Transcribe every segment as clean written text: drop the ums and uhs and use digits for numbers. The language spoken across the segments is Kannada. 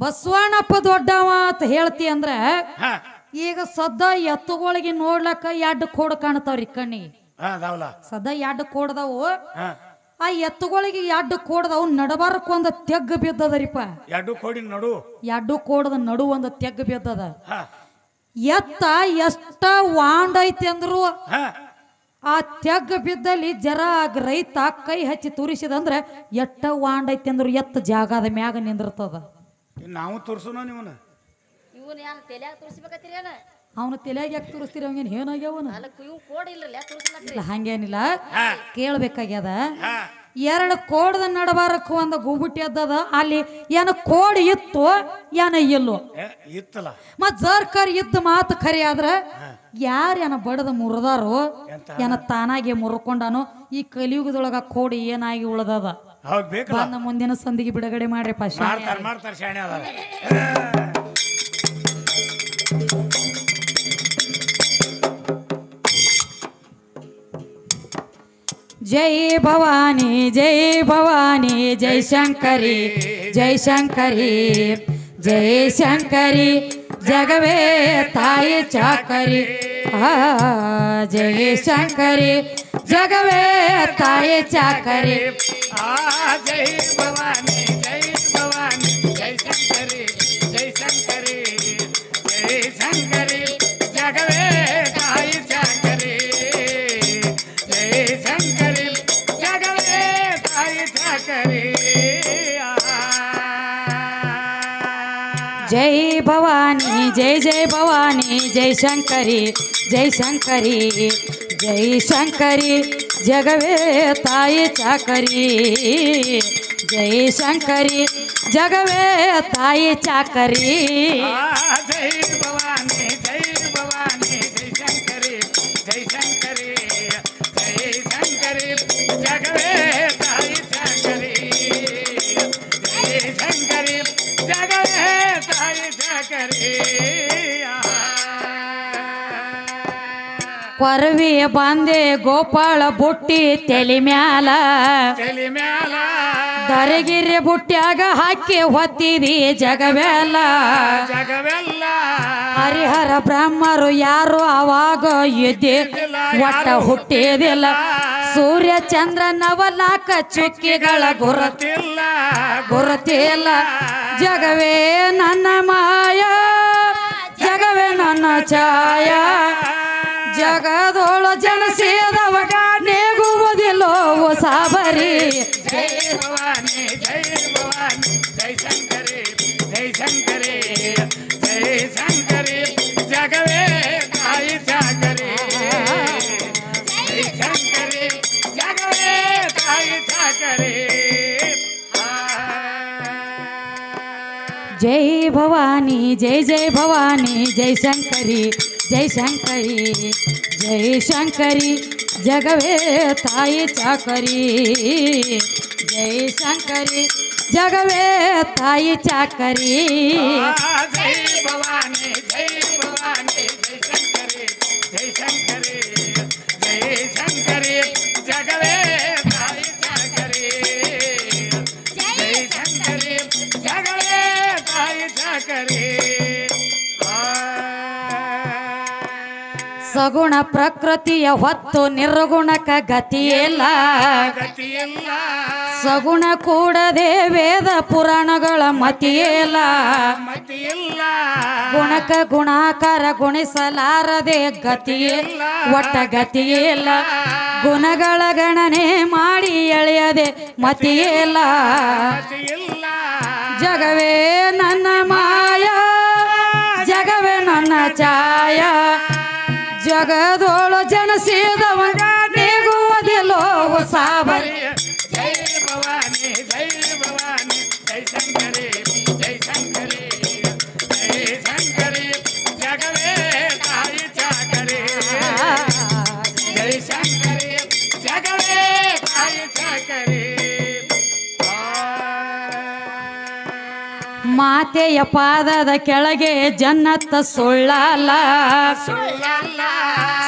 ಬಸವಣ್ಣಪ್ಪ ದೊಡ್ಡವ ಅಂತ ಹೇಳ್ತಿ ಅಂದ್ರ ಈಗ ಸದ್ದ ಎತ್ತುಗಳಿಗೆ ನೋಡ್ಲಕ್ಕ ಎಡ್ಡು ಕೋಡ್ ಕಾಣ್ತಾವ್ರಿ ಕಣ್ಣಿಗೆ. ಸದ್ದ ಎಡ್ಡು ಕೋಡ್ದವು ಆ ಎತ್ತುಗಳಿಗೆ ಎಡ್ಡು ಕೋಡ್ದವು ನಡಬಾರಕ್ ಒಂದ ತೆಗ್ಗ ಬಿದ್ದದರಿಪ. ಎಡ್ಡು ಕೋಡದ ನಡು ಒಂದ ತೆಗ್ಗ ಬಿದ್ದದ. ಎತ್ತ ಎಷ್ಟ ವಾಂಡ್ ಐತಿ ಅಂದ್ರು ಆ ತೆಗ್ಗ ಬಿದ್ದಲ್ಲಿ ಜರ ರೈತ ಕೈ ಹಚ್ಚಿ ತುರಿಸಿದಂದ್ರ ಎಟ್ಟ ವಾಂಡ್ ಐತಿ ಅಂದ್ರು ಎತ್ತ ಜಾಗದ ಮ್ಯಾಗ ನಿಂದಿರ್ತದ. ನಾವು ತೋರ್ಸೋಣ ನೀವನ ಅವನು ತಲೆಯಾಗ ಯಾಕೆ ತೋರಿಸ್ತೀರಿ ಅವಂಗೇನು ಏನಾಗ್ಯಾವನ ಹಂಗೇನಿಲ್ಲ ಕೇಳ್ಬೇಕಾಗ್ಯದ. ಎರಡು ಕೋಡದ ನಡಬಾರಕ್ ಒಂದು ಗುಬುಟಿ ಅದ್ದದ ಅಲ್ಲಿ ಏನ ಕೋಡ್ ಇತ್ತು ಏನ ಇಲ್ಲೋ ಇತ್ತಲ್ಲ ಮತ್ ಜರ್ಕರ್ ಇದ್ದ ಮಾತು ಖರೆ ಆದ್ರ ಯಾರೇನ ಬಡದ ಮುರಿದಾರು ಏನ ತಾನಾಗೆ ಮುರ್ಕೊಂಡಾನು ಈ ಕಲಿಯುಗದೊಳಗ ಕೋಡಿ ಏನಾಗಿ ಉಳದದ. ಬಂದ ಮುಂದಿನ ಸಂದಿಗೆ ಬಿಡುಗಡೆ ಮಾಡ್ರಿ ಜೈ ಭವಾನಿ ಜೈ ಭವಾನಿ ಜೈ ಶಂಕರಿ ಜೈ ಶಂಕರಿ ಜೈ ಶಂಕರಿ ಜಗವೇ ತಾಯಿ ಚಾಕರಿ ಜೈ ಶಂಕರಿ ಜಗವೇ ತಾಯಿ ಚಾಕರಿ ಜೈ ಭವಾನಿ ಜೈ ಭವಾನಿ ಜೈ ಶಂಕರಿ ಜೈ ಶಂಕರಿ ಜೈ ಶಂಕರಿ ಜಗವೇ ತಾಯಿ ಚಾಕರಿ ಜೈ ಶಂಕರಿ ಜಗವೇ ತಾಯಿ ಚಾಕರಿ ಜೈ ಭವಾನಿ ಜೈ ಜೈ ಭವಾನಿ ಜೈ ಶಂಕರಿ ಜೈ ಶಂಕರಿ ಜೈ ಶಂಕರಿ ಜಗವೇ ತಾಯಿ ಚಾಕರಿ ಜೈ ಶಂಕರಿ ಜಗವೇ ತಾಯಿ ಚಾಕರಿ ಜೈ ಭವಾನಿ ಜೈ ಭವಾನಿ ಜೈ ಶಂಕರಿ ಜೈ ಶಂಕರಿ ಜೈ ಶಂಕರಿ ಜಗವೇ ತಾಯಿ ಚಾಕರಿ ಜೈ ಶಂಕರಿ ಜಗವೇ ತಾಯಿ ಚಾಕರಿ ಕೊರವಿಯ ಬಾಂದೆ ಗೋಪಾಳ ಬುಟ್ಟಿ ತಲೆ ಮ್ಯಾಲ ದರಗಿರಿ ಬುಟ್ಟ್ಯಾಗ ಹಾಕಿ ಹೊತ್ತಿದಿ ಜಗವೆಲ್ಲ ಹರಿಹರ ಬ್ರಹ್ಮರು ಯಾರು ಅವಾಗ ಯುದ್ಧಿ ಒಟ್ಟ ಹುಟ್ಟಿದಿಲ್ಲ. ಸೂರ್ಯ ಚಂದ್ರ ನವಲಾಕ ಚುಕ್ಕಿಗಳ ಗುರುತಿಲ್ಲ ಜಗವೇ ನನ್ನ ಮಾಯ ಜಗವೇ ನನ್ನ ಛಾಯ ಜಗದೋಳು ಜನಸಿದವಗ ನೇಗುವುದಿಲ್ಲೋ ಸಾಬರಿ. ಜೈ ಭವಾನಿ ಜೈ ಭವಾನಿ ಜೈ ಶಂಕರಿ ಜೈ ಶಂಕರಿ ಜೈ ಶಂಕರಿ ಜಗವೇ ತಾಯಿ ಚಾಕರಿ ಜೈ ಶಂಕರಿ ಜಗವೇ ತಾಯಿ ಚಾಕರಿ ಜೈ ಭವಾನಿ ಜೈ ಜೈ ಭವಾನಿ ಜೈ ಶಂಕರಿ ಜೈ ಶಂಕರಿ ಜೈ ಶಂಕರಿ ಜಗವೇ ತಾಯಿ ಚಾಕರಿ ಜೈ ಶಂಕರಿ ಜಗವೇ ತಾಯಿ ಚಾಕರಿ ಜೈ ಭವಾನಿ ಜೈ ಭವಾನಿ ಜೈ ಶಂಕರಿ ಜೈ ಶಂಕರಿ ಜೈ ಶಂಕರಿ ಜಗವೇ ತಾಯಿ ಚಾಕರಿ ಜೈ ಶಂಕರಿ ಜಗವೇ ತಾಯಿ ಚಾಕರಿ ಸಗುಣ ಪ್ರಕೃತಿಯ ಹೊತ್ತು ನಿರ್ಗುಣಕ ಗತಿಯಿಲ್ಲ ಸಗುಣ ಕೂಡದೆ ವೇದ ಪುರಾಣಗಳ ಮತಿಯಿಲ್ಲ ಗುಣಕ ಗುಣಾಕಾರ ಗುಣಿಸಲಾರದೆ ಗತಿಯಿಲ್ಲ ಒಟ್ಟ ಗತಿಯಿಲ್ಲ ಗುಣಗಳ ಗಣನೆ ಮಾಡಿ ಎಳೆಯದೆ ಮತಿಯಿಲ್ಲ ಜಗವೇ ನನ್ನ ಮಾಯ ಜಗವೇ ನನ್ನ ಛಾಯ ಜಗದೋಳು ಜನಸಿದವಗ ನೇಗುವುದಿಲ್ಲೋ ಸಾಬರಿ. ಜೈ ಭವಾನಿ ಜೈ ಭವಾನಿ ಜೈ ಶಂಕರಿ ಜೈ ಶಂಕರಿ ಜೈ ಶಂಕರಿ ಜಗವೇ ತಾಯಿ ಚಾಕರಿ ಜೈ ಶಂಕರಿ ಜಗವೇ ತಾಯಿ ಚಾಕರಿ ಮಾತೆಯ ಪಾದದ ಕೆಳಗೆ ಜನ್ನತ್ತ ಸುಳ್ಳಲ್ಲ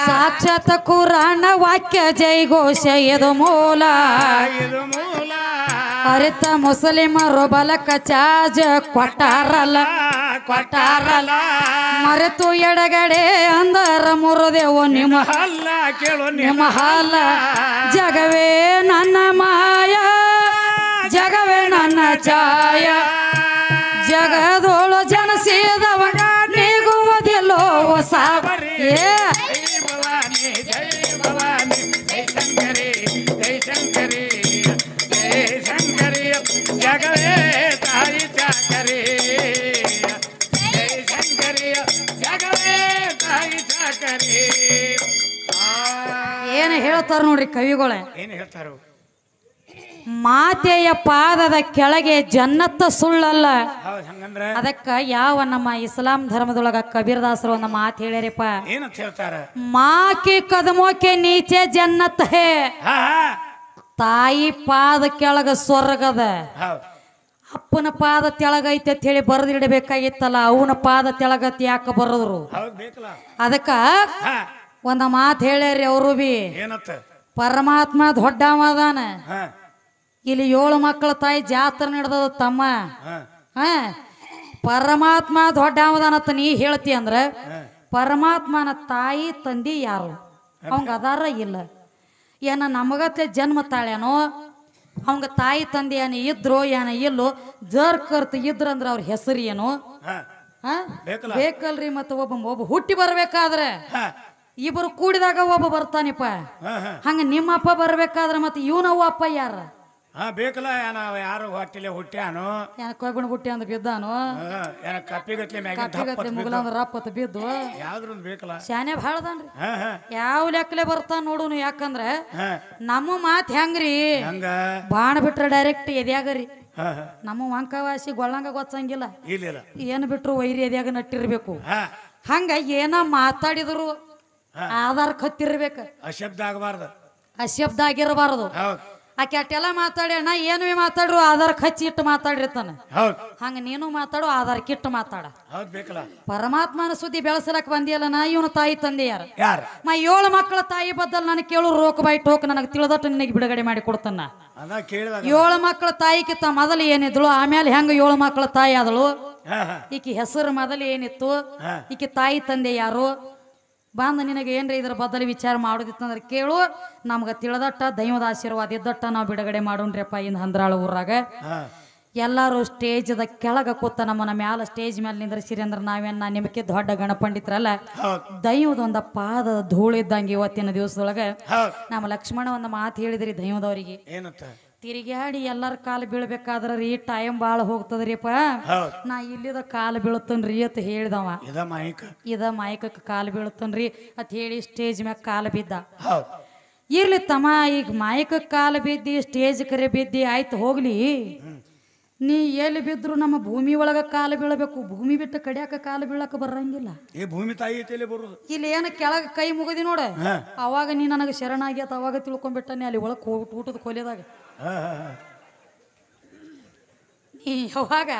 ಸಾಕ್ಷಾತ್ ಕುರಾನ ವಾಕ್ಯ ಜೈ ಘೋಷ ಇದು ಮೂಲ ಅರಿತ ಮುಸಲಿಮರು ಬಲಕ ಚಾಜ ಕೊಟ್ಟಾರಲ್ಲ ಕೊಟ್ಟಾರಲ್ಲ ಮರೆತು ಎಡಗಡೆ ಅಂದರ ಮುರುದೇವು ನಿಮ್ಮ ಹಲ್ಲ ಕೇಳು ನಿಮ್ಮ ಹಾಲ ಜಗವೇ ನನ್ನ ಮಾಯ ಜಗವೇ ನನ್ನ ಛಾಯ ಜಗದೋಳು ಜನಸಿದವ ನೀಗುವುದಿಲ್ಲೋ ಸಾಬರಿ ಜೈ ಭವಾನಿ ಜೈ ಭವಾನಿ ಜೈ ಶಂಕರಿ ಜೈ ಶಂಕರಿ ಜೈ ಶಂಕರಿ ಜಗವೇ ತಾಯಿ ಚಾಕರಿ ಜೈ ಶಂಕರಿ ಜಗವೇ ತಾಯಿ ಚಾಕರಿ ಏನು ಹೇಳ್ತಾರ ನೋಡ್ರಿ ಕವಿಗಳೇ ಏನು ಹೇಳ್ತಾರು ಮಾತೆಯ ಪಾದದ ಕೆಳಗೆ ಜನ್ನತ್ತ ಸುಳ್ಳಲ್ಲ ಹೌದು ಹಂಗಂದ್ರ ಅದಕ್ಕ ಯಾವ ನಮ್ಮ ಇಸ್ಲಾಂ ಧರ್ಮದೊಳಗ ಕಬೀರದಾಸರು ಒಂದು ಮಾತು ಹೇಳ್ಯಾರಪ್ಪ ಏನಂತ ಹೇಳ್ತಾರ ಮಾಕಿ ಕದಮೋಕೆ ನೀಚೆ ಜನ್ನತ್ ಹೇ ಹಾ ತಾಯಿ ಪಾದ ಕೆಳಗ ಸ್ವರ್ಗದ ಹೌದು ಅಪ್ಪನ ಪಾದ ತೆಳಗೈತೆ ಅಂತ ಹೇಳಿ ಬರೆದಿಡಬೇಕಾಗಿತ್ತಲ್ಲ ಅವನ ಪಾದ ತೆಳಗತಿ ಯಾಕೆ ಬರದ್ರು ಹೌದು ಬೇಕಲ್ಲ ಅದಕ್ಕ ಹಾ ಒಂದ ಮಾತು ಹೇಳ್ಯಾರಿ ಅವರು ಬಿ ಏನತ್ತ ಪರಮಾತ್ಮ ದೊಡ್ಡವ ಅದಾನ ಹಾ ಇಲ್ಲಿ 7 ಮಕ್ಕಳ ತಾಯಿ ಜಾತ್ರೆ ನಡೆದದ ತಮ್ಮ ಹಾ ಹ ಪರಮಾತ್ಮ ದೊಡ್ಡವದಾನತ್ತ ನೀ ಹೇಳ್ತಿ ಅಂದ್ರ ಪರಮಾತ್ಮನ ತಾಯಿ ತಂದಿ ಯಾರು ಅವಂಗ ಅದಾರ ಇಲ್ಲ ಏನ ನಮಗತ್ತೆ ಜನ್ಮ ತಾಳ್ಯಾನೋ ಅವಂಗ ತಾಯಿ ತಂದೆ ಏನ ಇದ್ರು ಏನ ಇಲ್ಲೋ ಜರ್ ಕರ್ತ ಇದ್ರಂದ್ರ ಅವ್ರ ಹೆಸರು ಏನು ಹಾ ಹ ಬೇಕಲ್ಲ ಬೇಕಲ್ರಿ ಮತ್ತ ಒಬ್ಬ ಹುಟ್ಟಿ ಬರ್ಬೇಕಾದ್ರೆ ಹಾ ಇಬ್ಬರು ಕೂಡಿದಾಗ ಒಬ್ಬ ಬರ್ತಾನಿಪ್ಪ ಹಾ ಹಾ ಹಂಗ ನಿಮ್ಮ ಅಪ್ಪ ಬರ್ಬೇಕಾದ್ರ ಮತ್ತ ಇವನವ್ವ ಅಪ್ಪ ಯಾರ ಹಾ ಬೇಕಲ್ಲ ಏನ ಯಾರು ಹೊಟ್ಟಿಲೆ ಹುಟ್ಟ್ಯಾನು ಏನ ಕೊಯ್ಬಣ್ಣ ಬುಟ್ಟಿ ಅಂದ ಬಿದ್ದಾನು ಏನ ಕಪ್ಪಿಗತ್ಲೆ ಮ್ಯಾಗ ಕಾಪಿಗತ್ತೆ ಮುಗಲಂದ್ರ ರಪ್ಪತ್ ಬಿದ್ದು ಯಾವ್ದ್ರೊಂದು ಬೇಕಲ್ಲ ಶಾನೆ ಭಾಳದನ್ರಿ ಹಾ ಹಾ ಯಾವ ಲೆಕ್ಕಲೆ ಬರ್ತಾನ ನೋಡುನು ಯಾಕಂದ್ರ ಹಾ ನಮ್ಮ ಮಾತ್ ಹೆಂಗ್ರಿ ಹಂಗ ಬಾಣ ಬಿಟ್ರ ಡೈರೆಕ್ಟ್ ಎದ್ಯಾಗರಿ ಹಾ ಹಾ ನಮ್ಮ ವಂಕವಾಸಿ ಗೊಳ್ಳಂಗ ಗೊತ್ತಂಗಿಲ್ಲ ಇಲ್ಲ ಏನ್ ಬಿಟ್ರು ವೈರಿ ಎದ್ಯಾಗ ನಟ್ಟಿರ್ಬೇಕು ಹಾ ಹಂಗ ಏನ ಮಾತಾಡಿದ್ರು ಆಧಾರ್ ಕತ್ತಿರ್ಬೇಕ ಅಶಬ್ದ ಆಗಬಾರ್ದು ಅಶಬ್ದ ಆಗಿರಬಾರದು ಹೌದು ಆಕೆ ಅಟ್ಟೆಲ್ಲ ಮಾತಾಡಿ ಅಣ್ಣ ಏನು ಮಾತಾಡ್ರು ಆಧಾರ್ ಕಚ್ಚಿ ಇಟ್ಟು ಮಾತಾಡಿರ್ತಾನ ಹೌದು ಹಂಗ ನೀನು ಮಾತಾಡು ಆಧಾರ್ ಕಿಟ್ಟು ಮಾತಾಡ ಹೌದು ಬೇಕಲ್ಲ ಪರಮಾತ್ಮನ ಸುದ್ದಿ ಬೆಳೆಸಲಕ್ ಬಂದಿಯಲ್ಲ ನಾ ಇವನು ತಾಯಿ ತಂದೆ ಯಾರ ಯಾರ 7 ಮಕ್ಕಳ ತಾಯಿ ಬದ್ದಲ್ ನನಗೆ ಕೇಳು ರೋಕ್ ಬಾಯಿ ಟೋಕ್ ನನಗೆ ತಿಳಿದಟ್ಟು ನಿನಗೆ ಬಿಡುಗಡೆ ಮಾಡಿ ಕೊಡ್ತಾನ ಅದ ಕೇಳಿದಾಗ 7 ಮಕ್ಕಳ ತಾಯಿಕಿತ್ತ ಮೊದಲು ಏನಿದ್ಳು ಆಮೇಲೆ ಹೆಂಗ 7 ಮಕ್ಕಳ ತಾಯಿ ಆದಳು ಹಾ ಹಾ ಈಕಿ ಹೆಸರು ಮೊದಲು ಏನಿತ್ತು ಹಾ ಈಕಿ ತಾಯಿ ತಂದೆ ಯಾರು ಬಂದ ನಿನಗೆ ಏನ್ರಿ ಇದ್ರ ಬದಲು ವಿಚಾರ ಮಾಡೋದಿತ್ತಂದ್ರೆ ಕೇಳು ನಮ್ಗೆ ತಿಳಿದಟ್ಟ ದೈವದ ಆಶೀರ್ವಾದ ಇದ್ದಟ್ಟ ನಾವು ಬಿಡುಗಡೆ ಮಾಡೋಣ್ರಿಪ್ಪ ಇಂದ ಹಂದ್ರಾಳ ಊರಾಗ ಹಾ ಎಲ್ಲಾರು ಸ್ಟೇಜ್ದ ಕೆಳಗ ಕೂತ ನಮ್ಮನ್ನ ಮ್ಯಾಲ ಸ್ಟೇಜ್ ಮೇಲೆ ನಿಂದ್ರಿಸಿರಿ ಅಂದ್ರೆ ನಾವೇನ ನಿಮಕ್ಕೆ ದೊಡ್ಡ ಗಣಪಂಡಿತ್ರಲ್ಲ ಹೌದು ದೈವದೊಂದ ಪಾದ ಧೂಳಿದ್ದಂಗೆ ಇವತ್ತಿನ ದಿವಸದೊಳಗ ಹೌದು ನಮ್ಮ ಲಕ್ಷ್ಮಣ ಒಂದು ಮಾತು ಹೇಳಿದ್ರಿ ದೈವದವರಿಗೆ ಏನಂತ ತಿರುಗಾಡಿ ಎಲ್ಲರ ಕಾಲು ಬೀಳ್ಬೇಕಾದ್ರ ರೀ ಟೈಮ್ ಭಾಳ ಹೋಗ್ತದ್ರಿಪ್ಪ ಹೌದು ನಾ ಇಲ್ಲಿದ ಕಾಲು ಬೀಳತನ್ರಿ ಅಂತ ಹೇಳಿದವ ಇದ ಮಾಹಿಕ ಇದ ಮಾಯಕಕ್ಕೆ ಕಾಲು ಬೀಳತನ್ರಿ ಅಂತ ಹೇಳಿ ಸ್ಟೇಜ್ ಮ್ಯಾಗ ಕಾಲು ಬಿದ್ದ ಹೌದು ಇರ್ಲಿ ತಮ್ಮ ಈಗ ಮಾಯಕಕ್ಕೆ ಕಾಲು ಬಿದ್ದಿ ಸ್ಟೇಜ್ ಕರೆ ಬಿದ್ದಿ ಆಯ್ತು ಹೋಗ್ಲಿ ನೀ ಎಲ್ಲಿ ಬಿದ್ರು ನಮ್ಮ ಭೂಮಿ ಒಳಗ ಕಾಲು ಬೀಳಬೇಕು ಭೂಮಿ ಬಿಟ್ಟು ಕಡಿಯಾಕ ಕಾಲು ಬೀಳಕ ಬರಂಗಿಲ್ಲ ಈ ಭೂಮಿ ತಾಯಿ ಐತಿಲಿ ಬರುದು ಇಲ್ಲಿ ಏನ ಕೆಳಗ ಕೈ ಮುಗದಿ ನೋಡ ಹಾ ಅವಾಗ ನೀ ನನಗೆ ಶರಣಾಗ್ಯತ ಅವಾಗ ತಿಳ್ಕೊಂಡ್ಬಿಟ್ಟನೆ ಅಲ್ಲಿ ಒಳಗೆ ಹೋಗ್ಬಿಟ್ಟು ಊಟದ ಕೊಲೆದಾಗ ಹಾ ಹಾ ನೀ ಯಾವಾಗ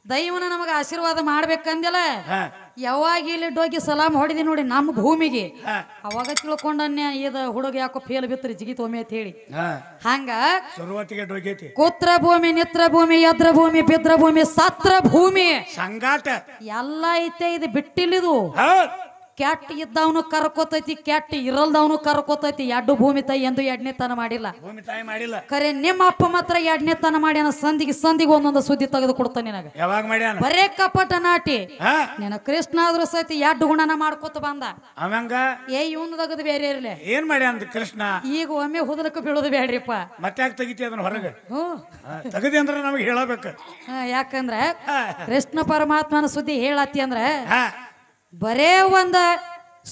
ದೈವನ ನಮಗೆ ಆಶೀರ್ವಾದ ಮಾಡ್ಬೇಕಂದಿಲ್ಲ ಹಾ ಯಾವಾಗ ಇಲ್ಲಿ ಡೋಗಿ ಸಲಾಮ್ ಹೊಡಿದಿ ನೋಡಿ ನಮ್ಮ ಭೂಮಿಗೆ ಹಾ ಅವಾಗ ತಿಳ್ಕೊಂಡನ್ಯ ಇದ ಹುಡುಗ ಯಾಕೋ ಫೇಲ್ ಬಿತ್ತರಿ ಜಿಗಿತ್ ಒಮ್ಮೆ ಅಂತ ಹೇಳಿ ಹಾ ಹಂಗ ಶುರುವಾತಿಗೆ ಡೋಗೈತಿ ಕುತ್ರ ಭೂಮಿ ನಿತ್ರ ಭೂಮಿ ಎದ್ರ ಭೂಮಿ ಬಿದ್ರ ಭೂಮಿ ಸತ್ರ ಭೂಮಿ ಸಂಗಾಟ ಎಲ್ಲ ಐತೆ ಇದು ಬಿಟ್ಟಿಲ್ಲಿದು ಹೌದು ಕೆಟ್ಟ ಇದ್ದವನು ಕರ್ಕೋತೈತಿ ಕೆಟ್ಟ ಇರಲ್ದವನು ಕರ್ಕೋತೈತಿ ಎರಡು ಭೂಮಿ ತಾಯಿ ಎಂದು ಎರಡನೇ ತನ ಮಾಡಿಲ್ಲ ಭೂಮಿ ತಾಯಿ ಮಾಡಿಲ್ಲ ಖರೆ ನಿಮ್ಮ ಅಪ್ಪ ಮಾತ್ರ ಎರಡನೇ ತನ ಮಾಡ್ಯಾನ ಸಂದಿಗೆ ಒಂದೊಂದು ಸುದ್ದಿ ತೆಗೆದು ಕೊಡ್ತಾನೆ ನಿನಗ ಯಾವಾಗ ಮಾಡ್ಯಾನ ಬರೇ ಕಪಟ ನಾಟಿ ಹಾ ನಿನ ಕೃಷ್ಣ ಆದ್ರೂ ಸಹಿತ ಎರಡು ಗುಣನ ಮಾಡ್ಕೋತ ಬಂದ ಅವಂಗ ಇವನು ತೆಗೆದು ಬೇರೆ ಇರ್ಲಿ ಏನ್ ಮಾಡ್ಯಾನ ಕೃಷ್ಣ ಈಗ ಒಮ್ಮೆ ಹುದಲಕ್ಕೆ ಬೀಳೋದು ಬೇಡ್ರಿಪ್ಪ ಮತ್ತೆ ಯಾಕೆ ತೆಗಿತಿ ಅದನ್ನ ಹೊರಗೆ ಹ್ಮ್ ತೆಗದಿ ಅಂದ್ರೆ ನಮಗೆ ಹೇಳಬೇಕು ಯಾಕಂದ್ರ ಕೃಷ್ಣ ಪರಮಾತ್ಮನ ಸುದ್ದಿ ಹೇಳತ್ತಿ ಅಂದ್ರ ಹಾ ಬರೇ ಒಂದ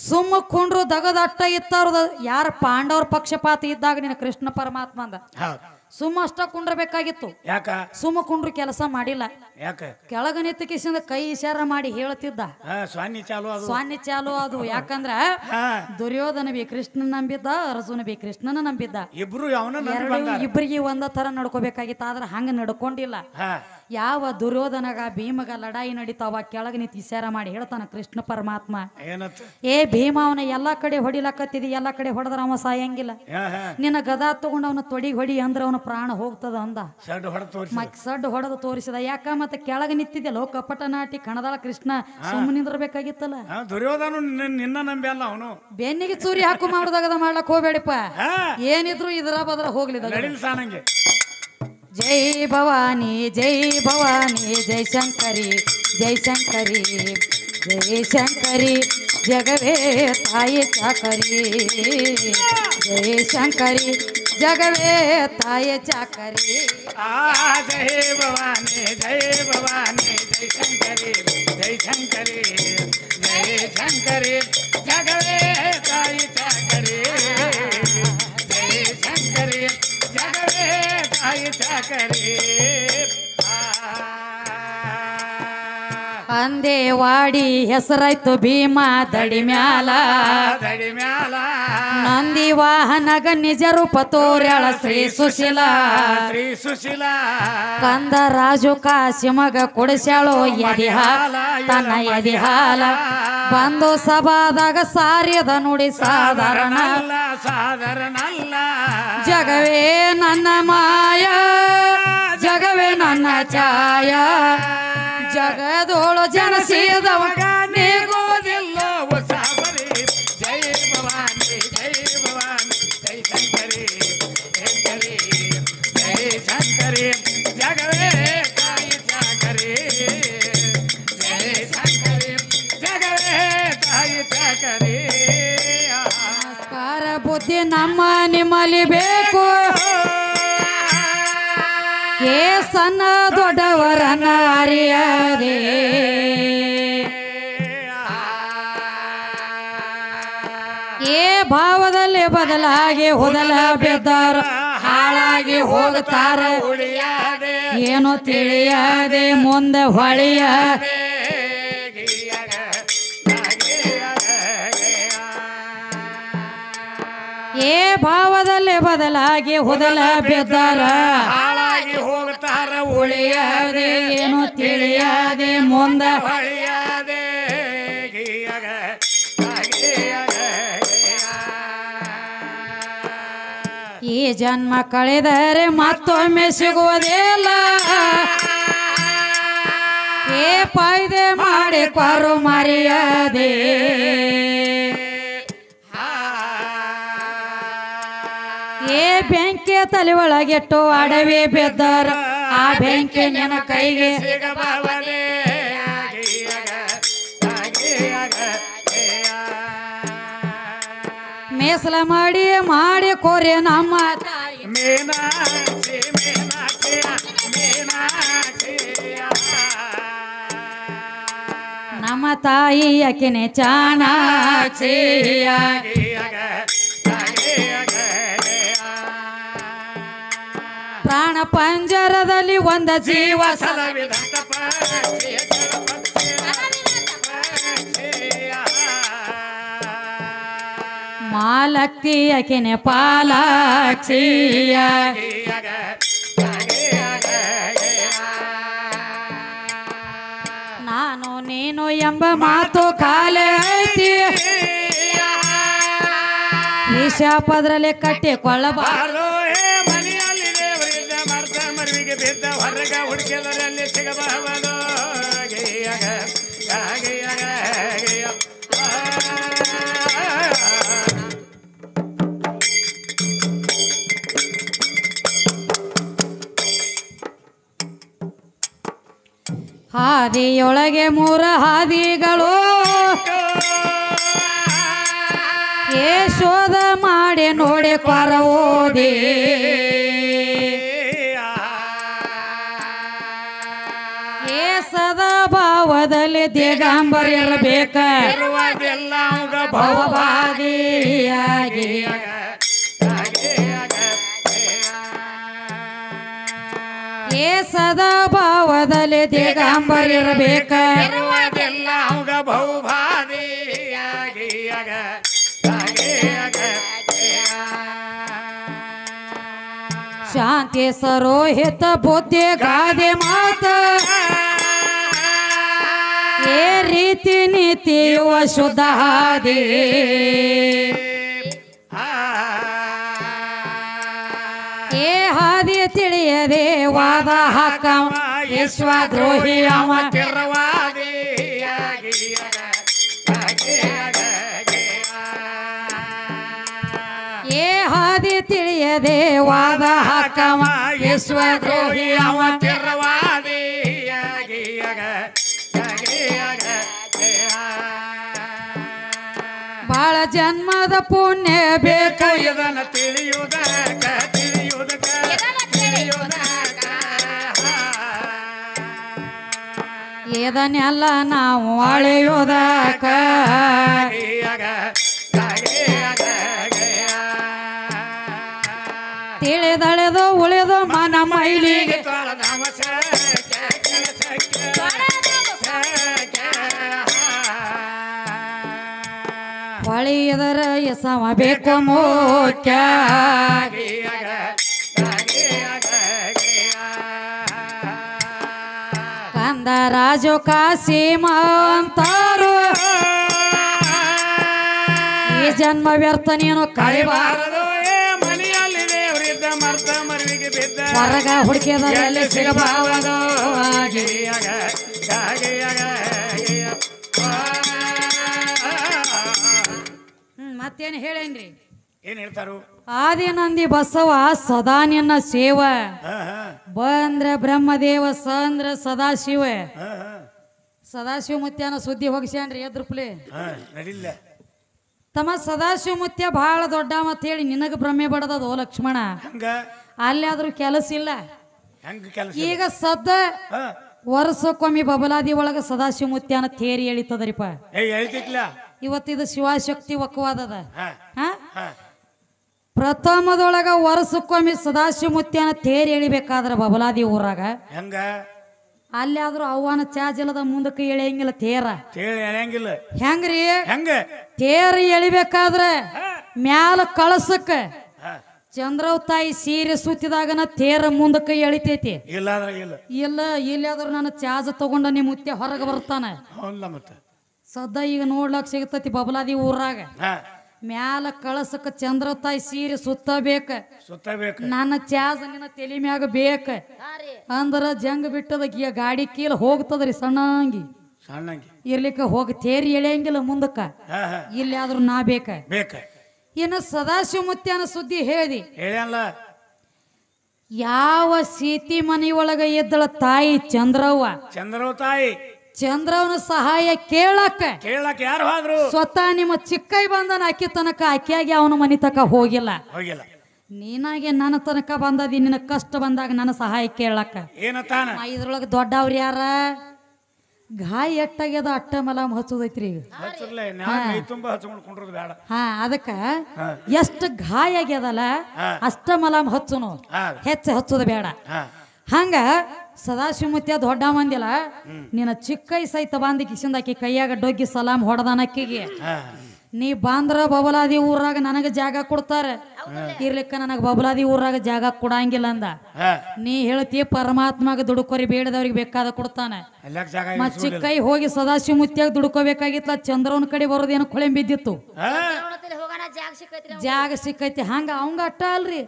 ಸುಮ್ಮ ಕುಂಡ್ರು ದಗದ ಅಟ್ಟ ಇತ್ತಾರದ ಯಾರ ಪಾಂಡವ್ರ ಪಕ್ಷಪಾತ ಇದ್ದಾಗ ನೀನು ಕೃಷ್ಣ ಪರಮಾತ್ಮ ಅಂದ ಹೌದು ಸುಮ್ಮ ಅಷ್ಟ ಕುಂಡ್ರಬೇಕಾಗಿತ್ತು ಯಾಕ ಸುಮ್ಮ ಕುಂಡ್ರು ಕೆಲಸ ಮಾಡಿಲ್ಲ ಯಾಕ ಕೆಳಗ ನಿಂತ ಕಿಸಿಂದ ಕೈ ಇಶಾರ ಮಾಡಿ ಹೇಳ್ತಿದ್ದ ಹಾ ಸ್ವಾಮಿ ಚಾಲು ಅದು ಸ್ವಾನ್ಯ ಚಾಲು ಅದು ಯಾಕಂದ್ರ ಹಾ ದುರ್ಯೋಧನ ಬಿ ಕೃಷ್ಣನ ನಂಬಿದ್ದ ಅರ್ಜುನ ಬಿ ಕೃಷ್ಣನ ನಂಬಿದ್ದ ಇಬ್ರು ಅವನ ಎರಡು ಇಬ್ಬರಿಗೆ ಒಂದ ತರ ನಡ್ಕೋಬೇಕಾಗಿತ್ತು ಆದ್ರ ಹಂಗ ನಡ್ಕೊಂಡಿಲ್ಲ ಹಾ ಯಾವ ದುರ್ಯೋಧನಗ ಭೀಮಗ ಲಡಾಯಿ ನಡೀತಾವ ಕೆಳಗೆ ನಿಂತು ವಿಚಾರ ಮಾಡಿ ಹೇಳ್ತಾನ ಕೃಷ್ಣ ಪರಮಾತ್ಮ. ಏ ಭೀಮ ಅವನ ಎಲ್ಲಾ ಕಡೆ ಹೊಡಿಲಕತ್ತಿದಿ, ಎಲ್ಲಾ ಕಡೆ ಹೊಡೆದ್ರ ಅವ ಸಾಯಂಗಿಲ್ಲ. ನಿನ್ನ ಗದಾ ತಗೊಂಡು ಅವನ ತೊಡಿಗೆ ಹೊಡಿ ಅಂದ್ರ ಅವನ ಪ್ರಾಣ ಹೋಗ್ತದ ಅಂದ. ಸಡ್ಡು ಹೊಡೆದು ತೋರಿಸಿದ. ಯಾಕ ಮತ್ತೆ ಕೆಳಗೆ ನಿಂತಿದ್ಯಲ್ಲ ಕಪಟ ನಾಟಿ ಕಣದಾಳ ಕೃಷ್ಣ, ಸುಮ್ಮನೆ ನಿಂದ್ರಬೇಕಾಗಿತ್ತಲ್ಲ. ದುರ್ಯೋಧನ ನಿನ್ನ ನಂಬಿ ಅಲ್ಲ ಅವನು. ಬೆನ್ನಿಗೆ ಚೂರಿ ಹಾಕು ಮಾಡುದಾಗದ ಮಾಡ್ಲಕ್ ಹೋಗ್ಬೇಡಿಪ್ಪ. ಏನಿದ್ರು ಇದ್ರ ಬದ್ರ ಹೋಗ್ಲಿ. ಜೈ ಭವಾನಿ ಜೈ ಭವಾನಿ ಜೈ ಶಂಕರಿ ಜೈ ಶಂಕರಿ ಜೈ ಶಂಕರಿ ಜಗವೇ ತಾಯಿ ಚಾಕರಿ ಜೈ ಶಂಕರಿ ಜಗವೇ ತಾಯಿ ಚಾಕರಿ. ಜೈ ಭವಾನಿ ಜೈ ಭವಾನಿ ಜೈ ಶಂಕರಿ ಜೈ ಶಂಕರಿ ಜೈ ಶಂಕರಿ ಜಗವೇ ತಾಯಿ ಚಾಕರಿ ಜೈ ಶಂಕರಿ ಜಗವೇ ತಾಯಿ ಚಾಕರಿ. ಅಂದೇವಾಡಿ ಹೆಸರಾಯ್ತು ಭೀಮ ದಡಿ ಮ್ಯಾಲ ನಂದಿ ವಾಹನಗ ನಿಜ ರೂಪ ತೋರ್ಯಾಳ ಶ್ರೀ ಸುಶೀಲ ಕಂದ ರಾಜು ಕಾಶಿಮಗ ಕುಡಿಸ್ಯಾಳೋ ಎದಿ ಹಾಲ ತನ್ನ ಎದಿ ಹಾಲ ಬಂದು ಸಭಾದಾಗ ಸಾರ್ಯದ ನುಡಿ ಸಾಧಾರಣ ಜಗವೇ ನನ್ನ ಮಾಯ ಜಗವೇ ನನ್ನ ಛಾಯ ಜಗದೋಳು ಜನಸಿದವಾಗ ನೀಗೋದಿಲ್ಲ ಸಾಬರಿ. ಜೈ ಭವಾನಿ ಜೈ ಭವಾನಿ ಜೈ ಶಂಕರಿ ಶಂಕರಿ ಜೈ ಶಂಕರಿ ಜಗವೇ ತಾಯಿ ಚಾಕರಿ ಜೈ ಶಂಕರಿ ಜಗವೇ ತಾಯಿ ಚಾಕರಿ. ನಮಸ್ಕಾರ ಬುದ್ಧಿ ನಮ್ಮ ನಿಮ್ಮಲ್ಲಿ ಬೇಕು. ಏ ಸಣ್ಣ ದೊಡ್ಡವರನ್ನ ಅರಿಯದೆ ಏ ಭಾವದಲ್ಲಿ ಬದಲಾಗಿ ಹೊದಲ ಬೆದ್ದಾರ ಹಾಳಾಗಿ ಹೋಗ್ತಾರ. ಏನು ತಿಳಿಯದೆ ಮುಂದೆ ಹೊಳೆಯ ಏ ಭಾವದಲ್ಲಿ ಬದಲಾಗಿ ಹೊದಲ ಬೆದ್ದಾರ ಹಾಳಾಗಿ ಹೋಗ್ತಾರ. ಉಳಿಯದೆ ಏನು ತಿಳಿಯದೆ ಮುಂದೆ ಹೊಳೆಯದೆ ಈ ಜನ್ಮ ಕಳೆದರೆ ಮತ್ತೊಮ್ಮೆ ಸಿಗುವುದಿಲ್ಲ. ಏ ಪಾಯ್ದೆ ಮಾಡಿ ಕೊರು ಮರೆಯದೆ ಏ ಬೆಂಕಿ ತಲೆ ಒಳಗಿಟ್ಟು ಅಡವಿ ಬಿದ್ದಾರ ಆ ಬೆಂಕಿ ನಿನ್ನ ಕೈಗೆ ಮೇಸಲ ಮಾಡಿ ಮಾಡಿ ಕೋರೆ ನಮ್ಮ ತಾಯಿ ಮೀನಾಕ್ಷಿ ಮೀನಾಕ್ಷಿ ಮೀನಾಕ್ಷಿ ನಮ್ಮ ತಾಯಿ ಅಕಿನೆ ಚಾಣಾಕ್ಷಿಯ ಪ್ರಾಣ ಪಂಜರದಲ್ಲಿ ಒಂದ ಜೀವ ಮಾಲಕ್ತಿ ಅಕಿನೆ ಪಾಲಾಕ್ಷಿಯ ನಾನು ನೀನು ಎಂಬ ಮಾತು ಕಾಲೇ ಐತಿ ವಿಷ ಪದ್ರಲೆ ಕಟ್ಟಿಕೊಳ್ಳಬಾರದು. ಮರುವಿಗೆ ಬಿದ್ದ ಹೊರಗ ಹುಡುಕಿದರಲ್ಲಿ ಸಿಗಬಹುದು. ಹಾದಿಯೊಳಗೆ ಮೂರ ಹಾದಿಗಳು ಶೋಧ ಮಾಡಿ ನೋಡಿ ಕೊರ ಓದಿ ಸದಾ ಭಾವದಲ್ಲಿ ದಿಗಂಬರ ಇರಬೇಕ ಭವವಾದಿಯಾಗಿ ಸದಾ ಭಾವದಲ್ಲಿ ದಿಗಂಬರ ಇರಬೇಕ ಶಾಂತ ಕೇಸರೋಹಿತ ಬುದ್ಧಿ ಗಾದೆ ಮಾತ ಏ ರೀತಿ ನೀತಿಯುವ ಶುದ್ಧ ಹಾದಿ ಏ ಹಾದಿ ತಿಳಿಯದೆ ವಾದ ಹಾಕ ವಿಶ್ವದ್ರೋಹಿ ಅವ ಏ ಹಾದಿ ತಿಳಿಯದೆ ವಾದ ಹಾಕವ ವಿಶ್ವದ್ರೋಹಿ ಅವ ಬಾಳ ಜನ್ಮದ ಪುಣ್ಯ ಬೇಕು ಇದನ್ನ ತಿಳಿಯುವುದಕ್ಕ ಇದನ್ನೆಲ್ಲ ನಾವು ಅಳೆಯುವುದಕ್ಕ ತಿಳಿದಳೆದು ಉಳಿದು ಮನ ಮೈಲಿಗೆ ಹೊಳೆಯದರ ಎಸವ ಬೇಕು ಮುಖ್ಯ ಕಂದ ರಾಜು ಕಾಸಿಮ ಅಂತಾರು ಈ ಜನ್ಮ ವ್ಯರ್ಥ ನೀನು ಕಳಿಬಾರದು ಹೊರಗ ಹುಡುಕಿದಲ್ಲಿ ಸಿಗಬಾರದು ಮತ್ತೇನು ಹೇಳೇನ್ರಿ ಏನ್ ಹೇಳ್ತಾರು ಆದಿನಂದಿ ಬಸವ ಸದಾ ನಿನ್ನ ಸೇವ ಬಂದ್ರ ಬ್ರಹ್ಮದೇವ ಸಂದ್ರ ಸದಾಶಿವ ಸದಾಶಿವ ಮುತ್ಯನ ಸುದ್ದಿ ಹೋಗಿಸ್ಯಾನ್ರಿ ಎದ್ರುಪ್ಲೆ ನಡಿಲ್ಲ ತಮ್ಮ ಸದಾಶಿವ ಮುತ್ಯ ಬಹಳ ದೊಡ್ಡ ಮತ್ ಹೇಳಿ ನಿನಗ ಭ್ರಮೆ ಬಡದದು ಲಕ್ಷ್ಮಣ ಹಂಗ ಅಲ್ಲಿ ಆದ್ರೂ ಕೆಲಸ ಇಲ್ಲ ಹೆಂಗ ಕೆಲಸ ಈಗ ಸದ್ದ ವರ್ಷಕ್ಕೊಮ್ಮೆ ಬಬಲಾದಿ ಒಳಗ ಸದಾಶಿವ ಮುತ್ಯನ ತೇರಿ ಎಳಿತದರಿಪ ಹೇಳ್ತಿಕ್ಲ ಇವತ್ತಿದು ಶಿವಶಕ್ತಿ ಒಕ್ಕವಾದದ ಪ್ರಥಮದೊಳಗ ವರ್ಷಕ್ಕೊಮ್ಮೆ ಸದಾಶಿವ ಮುತ್ಯನ ತೇರಿ ಎಳಿಬೇಕಾದ್ರ ಬಬಲಾದಿ ಊರಾಗ ಹೆಂಗ ಅಲ್ಲಿ ಆದ್ರೂ ಅವನ ಚಾಜಲದ ಮುಂದಕ್ಕೆ ಎಳೆಯಂಗಿಲ್ಲ ತೇರ ಎಳೆಯಂಗಿಲ್ಲ ಹೆಂಗ್ರಿ ಹೆಂಗ ತೇರ ಎಳಿಬೇಕಾದ್ರೆ ಮ್ಯಾಲ ಕಳಸಕ್ಕ ಚಂದ್ರವ್ ತಾಯಿ ಸೀರೆ ಸುತ್ತಿದಾಗನ ತೇರ ಮುಂದಕ್ಕೆ ಎಳಿತೈತಿ ಇಲ್ಲ ಇಲ್ಲಾದ್ರೂ ನನ್ನ ಚಾಜ ತಗೊಂಡ ನಿಮ್ಮ ಮುತ್ಯ ಹೊರಗೆ ಬರ್ತಾನ ಸದ್ದ ಈಗ ನೋಡ್ಲಕ್ ಸಿಗತೈತಿ ಬಬಲಾದಿ ಊರಾಗ ಮ್ಯಾಲ ಕಳಸಕ್ಕ ಚಂದ್ರ ತಾಯಿ ಸೀರೆ ಸುತ್ತಬೇಕ ನನ್ನ ಚಾಜ ನಿನ್ನ ತಲೆ ಮ್ಯಾಗ ಬೇಕ ಅಂದ್ರ ಜಂಗ್ ಬಿಟ್ಟದ ಗಾಡಿ ಕೀಲ್ ಹೋಗ್ತದ್ರಿ ಸಣ್ಣಂಗಿ ಇರ್ಲಿಕ್ಕ ಹೋಗಿ ತೇರಿ ಎಳೆಯಂಗಿಲ್ಲ ಮುಂದಕ್ಕ ಇಲ್ಲಿ ಆದ್ರೂ ನಾ ಬೇಕ ಇನ್ನು ಸದಾಶಿವ ಮುತ್ಯನ ಸುದ್ದಿ ಹೇಳಿ ಯಾವ ಸೀತಿ ಮನೆಯೊಳಗ ಇದ್ದಳ ತಾಯಿ ಚಂದ್ರವ್ವ ತಾಯಿ ಚಂದ್ರವನ ಸಹಾಯ ಕೇಳಕ್ಕ ಯಾರು ಹೋದ್ರು ಸ್ವತಃ ನಿಮ್ಮ ಚಿಕ್ಕೈ ಬಂದನ ಅಕ್ಕಿ ತನಕ ಅಕ್ಕಿಯಾಗಿ ಅವನ ಮನಿ ತಕ ಹೋಗಿಲ್ಲ ನೀನಾಗೆ ನನ್ನ ತನಕ ಬಂದದಿ ನಿನ್ನ ಕಷ್ಟ ಬಂದಾಗ ನನ್ನ ಸಹಾಯ ಕೇಳಕ್ಕ ಇದ್ರೊಳಗ ದೊಡ್ಡವ್ರ ಯಾರ ಗಾಯ ಎಟ್ಟಾಗ್ಯದ ಅಟ್ಟ ಮಲಾಮ್ ಹಚ್ಚೋದೈತ್ರಿ ಅದಕ್ಕ ಎಷ್ಟು ಗಾಯ ಆಗ್ಯದಲ್ಲ ಅಷ್ಟ ಮಲಾಮ್ ಹಚ್ಚುನು ಹೆಚ್ಚ ಹಚ್ಚೋದು ಬೇಡ ಹಂಗ ಸದಾಶಿವ ಮುತ್ಯ ದೊಡ್ಡ ಮಂದಿಲ್ಲ ನಿನ್ನ ಚಿಕ್ಕೈ ಸಹಿತ ಬಾಂದಿ ಕಿಶಿಂದಾಕಿ ಕೈಯಾಗ ಡೊಗ್ಗಿ ಸಲಾಮ್ ಹೊಡೆದನಕ್ಕಿಗೆ ನೀ ಬಾಂದ್ರ ಬಬಲಾದಿ ಊರಾಗ ನನಗ ಜಾಗ ಕೊಡ್ತಾರ ಇರ್ಲಿಕ್ಕ ನನಗ ಬಬಲಾದಿ ಊರಾಗ ಜಾಗ ಕೊಡಂಗಿಲ್ಲ ಅಂದ ನೀ ಹೇಳ್ತಿ ಪರಮಾತ್ಮಗ ದುಡುಕೋರಿ ಬೇಡದವ್ರಿಗೆ ಬೇಕಾದ ಕೊಡ್ತಾನೆ ಮತ್ ಚಿಕ್ಕೈ ಹೋಗಿ ಸದಾಶಿವ ಮುತ್ಯಾಗ ದುಡ್ಕೋಬೇಕಾಗಿತ್ತ ಚಂದ್ರವನ ಕಡೆ ಬರೋದೇನು ಕೊಳೆ ಬಿದ್ದಿತ್ತು ಜಾಗ ಸಿಕ್ಕೈತಿ ಹಂಗ ಅವಂಗ ಅಟ್ಟ ಅಲ್ರಿ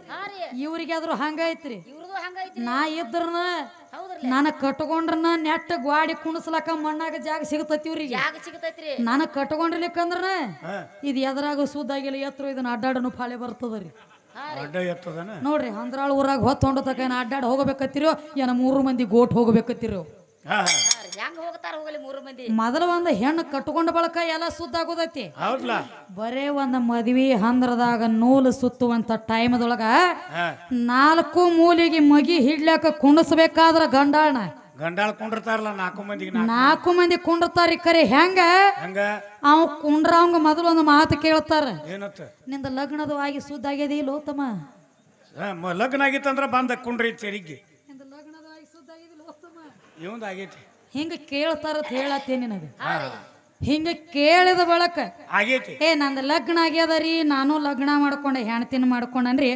ಇವ್ರಿಗಾದ್ರು ಹಂಗ ಐತ್ರಿ ನಾ ಇದ್ರನ ನಾನ ಕಟ್ಕೊಂಡ್ರನ ನೆಟ್ಟ ಗ್ವಾಡಿ ಕುಣಸ್ಲಕ ಮಣ್ಣಾಗ ಜಾಗ ಸಿಗತೈತಿ ಇವ್ರಿಗೆ ನಾನ ಕಟ್ಕೊಂಡಿರ್ಲಿಕ್ಕಂದ್ರ ಇದು ಎದ್ರಾಗ ಸುದ್ದಾಗಿಲ್ಲ ಎತ್ತರ ಇದನ್ನ ಅಡ್ಡಾಡನು ಫಾಳೆ ಬರ್ತದ್ರಿ ನೋಡ್ರಿ ಅಂದ್ರಾಳ ಊರಾಗ ಹೊತ್ತೊಂಡ ತಕ ಅಡ್ಡಾಡ್ ಹೋಗಬೇಕತ್ತಿರೋ ಏನ 3 ಮಂದಿ ಗೋಟ್ ಹೋಗಬೇಕತ್ತಿರೋ ಮೊದಲ ಒಂದ್ ಹೆಣ್ಣು ಕಟ್ಕೊಂಡ ಬಳಕ ಎಲ್ಲ ಸುದ್ದಾಗೋದೈತಿ ಬರೇ ಒಂದ್ ಮದ್ವಿ ಹಂದ್ರದಾಗ ನೂಲು ಸುತ್ತುವಂತ ಟೈಮದೊಳಗ 4 ಮೂಲಿಗೆ ಮಗಿ ಹಿಡ್ಲಾಕ ಕುಂಡಸ್ಬೇಕಾದ್ರ ಗಂಡಾಳನ ಕುಂಡಿರ್ತಾರಲ್ಲ 4 ಮಂದಿ ಕುಂಡಿರ್ತಾರಿ ಕರೆ ಹೆಂಗ ಅವ್ ಕುಂಡ್ರ ಅವಂಗ ಮೊದಲು ಒಂದು ಮಾತು ಕೇಳ್ತಾರ ನಿಂದ ಲಗ್ನದವಾಗಿ ಸುದ್ದಾಗ್ಯದ ಇಲ್ಲೋ ತಮ್ಮ ಲಗ್ನ ಆಗಿತ್ತಂದ್ರ ಬಂದ ಕುಂಡ್ರಿ ತೆರಿಗೆ ಹಿಂಗ ಕೇಳ್ತಾರ ಹೇಳತ್ತೇ ನಿನಗ ಹಿಂಗ ಕೇಳಿದ ಬಳಕ ಆಗೈತಿ ನಂದ ಲಗ್ನ ಆಗ್ಯದರಿ ನಾನು ಲಗ್ನ ಮಾಡ್ಕೊಂಡೆ ಹೆಣ್ತಿನ ಮಾಡ್ಕೊಂಡನ್ರಿ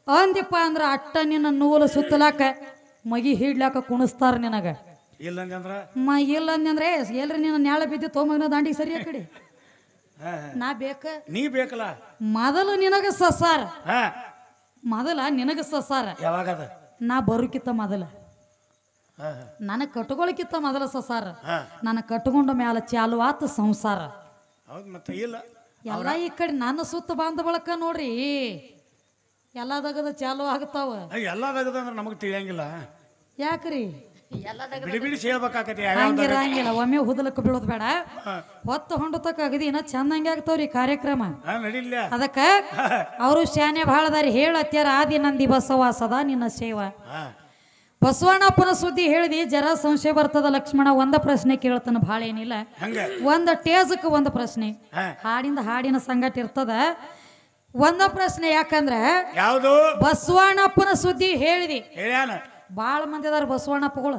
ಅಂದಿಪ್ಪ ಅಂದ್ರ ಅಟ್ಟ ನಿನ್ನ ನೂಲು ಸುತ್ತಲಾಕ ಮಗಿ ಹಿಡ್ಲಾಕ ಕುಣಿಸ್ತಾರ ನಿನಗ. ಇಲ್ಲಂದ್ರ ಇಲ್ಲ ಅಂದಂದ್ರೆ ಎಲ್ರಿ ನಿನ್ನ ನ್ಯಾಳ ಬಿದ್ದು ತೋಮಗನ ದಾಂಡಿ ಸರಿಯ ಕಡೆ ನಾ ಬೇಕ ನೀ ಬೇಕಲ್ಲ. ಮೊದಲು ನಿನಗ ಸಸಾರ, ಹಾ ಮೊದಲ ನಿನಗ ಸಸಾರ. ಯಾವಾಗದ? ನಾ ಬರುಕಿತ್ತ ಮೊದಲ, ನನಗ್ ಕಟ್ಕೊಳಕಿತ್ತ ಮೊದಲ ಸಸಾರ. ನನಗ್ ಕಟ್ಕೊಂಡ ಮ್ಯಾಲ ಚಾಲು ಆತ ಸಂಸಾರ. ಹೌದು ಮತ್ತೆ ಇಲ್ಲ ಎಲ್ಲ ಈ ಕಡೆ ನನ್ನ ಸುತ್ತ ಬಂದ ಬಳಕ ನೋಡ್ರಿ ಎಲ್ಲದಾಗದ ಚಾಲು ಆಗ್ತಾವ. ಎಲ್ಲದಾಗದ ಅಂದ್ರೆ ನಮಗ್ ತಿಳಿಯಂಗಿಲ್ಲ. ಯಾಕ್ರಿ ಬಿಡಿ ಬಿಡಿ ಹೇಳ್ಬೇಕಾಕತಿ. ಹಂಗಿರಂಗಿಲ್ಲ, ಒಮ್ಮೆ ಹುದಲಕ್ಕೆ ಬೀಳೋದ್ ಬೇಡ. ಹೊತ್ತು ಹೊಂಡತಕ್ಕ ಅಗದಿ ಇನ್ನ ಚಂದಂಗೆ ಆಗ್ತಾವ್ರಿ ಕಾರ್ಯಕ್ರಮ. ನಡಿಲ್ಲ ಅದಕ್ಕ ಅವರು ಶಾನೆ ಬಹಳದಾರಿ ಹೇಳತ್ಯಾರ. ಆದಿ ನಂದಿ ಬಸವ ಸದಾ ನಿನ್ನ ಸೇವ. ಬಸವಣ್ಣಪ್ಪನ ಸುದ್ದಿ ಹೇಳಿದಿ ಜರ ಸಂಶಯ ಬರ್ತದ ಲಕ್ಷ್ಮಣ. ಒಂದ ಪ್ರಶ್ನೆ ಕೇಳ್ತಾನ, ಭಾಳ ಏನಿಲ್ಲ. ಒಂದ ಟೇಜಕ್ ಒಂದ ಪ್ರಶ್ನೆ, ಹಾಡಿಂದ ಹಾಡಿನ ಸಂಗಟ ಇರ್ತದ. ಒಂದ ಪ್ರಶ್ನೆ ಯಾಕಂದ್ರ ಯಾವುದು? ಬಸವಣ್ಣಪ್ಪನ ಸುದ್ದಿ ಹೇಳಿದಿ. ಹೇಳ್ಯಾನ ಬಾಳ ಮಂದಿ ಅದಾರ ಬಸವಣ್ಣಪ್ಪಗಳು.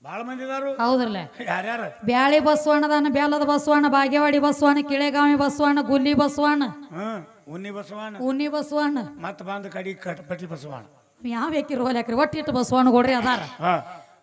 ಬಾಳ ಮಂದಿ ಇದಾರು. ಹೌದ್ರಲ್ಲ? ಯಾರ್ಯಾರ? ಬ್ಯಾಳಿ ಬಸವಣ್ಣದಾನ, ಬ್ಯಾಲದ ಬಸವಣ್ಣ, ಬಾಗೇವಾಡಿ ಬಸವಣ್ಣ, ಕಿಳೆಗಾವಿ ಬಸವಣ್ಣ, ಗುಲ್ಲಿ ಬಸವಣ್ಣ, ಉನ್ನಿ ಬಸವಣ್ಣ, ಉನ್ನಿ ಬಸವಣ್ಣ, ಮತ್ತ ಬಂದ ಕಡಿ ಕಟ್ಪಟ್ಟಿ ಬಸವಣ್ಣ. ಯಾವ ಬೇಕಿರೋ ಯಾಕ್ರಿ ಒಟ್ಟಿಟ್ಟು ಬಸವಣ್ಣಗೋಡ್ರಿ ಅದಾರ.